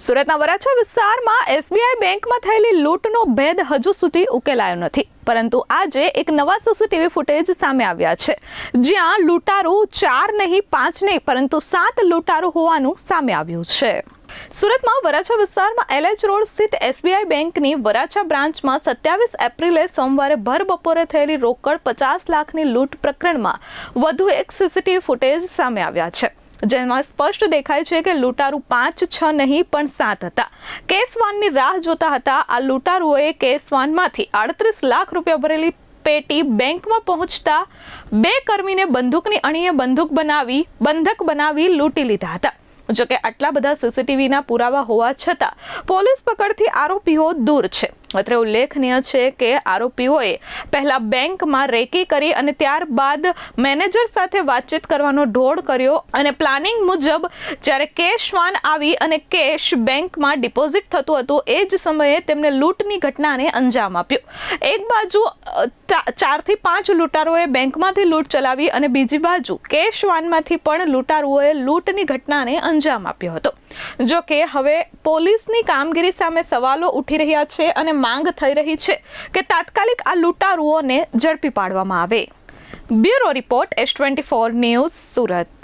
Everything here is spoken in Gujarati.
સુરતના વરાછા વિસ્તારમાં એસબીઆઈ બેંકમાં થયેલી લૂંટનો ભેદ હજુ સુધી ઉકેલાયો નથી, પરંતુ આજે એક નવા સીસીટીવી ફૂટેજ સામે આવ્યા છે, જ્યાં લૂંટારૂ 4 નહીં 5 નહીં પરંતુ 7 લૂંટારૂ હોવાનું સામે આવ્યું છે। સુરતમાં વરાછા વિસ્તારમાં એલએચ રોડ સ્થિત એસબીઆઈ બેંકની વરાછા બ્રાન્ચમાં 27 એપ્રિલે સોમવારે ભર બપોરે થયેલી રોકડ 50 લાખની લૂંટ પ્રકરણમાં વધુ એક સીસીટીવી ફૂટેજ સામે આવ્યા છે, જેમાં સ્પષ્ટ દેખાય છે કે લૂંટારૂ 5, 6 નહીં પણ 7 હતા। કેસ વાનની રાહ જોતા હતા આ લૂંટારૂઓએ કેસ વાનમાંથી 38 લાખ રૂપિયા ભરેલી પેટી બેંકમાં પહોંચતા 2 કર્મીને બંદૂકની અણીએ બંધક બનાવી લૂંટી લીધા હતા। જોકે આટલા બધા સીસીટીવીના પુરાવા હોવા છતાં પોલીસ પકડથી આરોપીઓ દૂર છે। અત્રે ઉલ્લેખનીય છે કે આરોપીઓએ પહેલા બેંકમાં રેકી કરી અને ત્યારબાદ મેનેજર સાથે વાતચીત કરવાનો ઢોળ કર્યો અને પ્લાનિંગ મુજબ જ્યારે કેશ વાન આવી અને કેશ બેંકમાં ડિપોઝિટ થતું હતું એ જ સમયે તેમને લૂંટની ઘટનાને અંજામ આપ્યો। એક બાજુ 4 થી 5 લૂંટારોએ બેંકમાંથી લૂંટ ચલાવી અને બીજી બાજુ કેશ વાનમાંથી પણ લૂંટારુઓએ લૂંટની ઘટનાને અંજામ આપ્યો હતો। જો કે હવે પોલીસની કામગીરી સામે સવાલો ઉઠી રહ્યા છે અને માંગ થઈ રહી છે કે તાત્કાલિક આ લૂંટારુઓને ઝડપી પાડવામાં આવે। Bureau report S24 news Surat.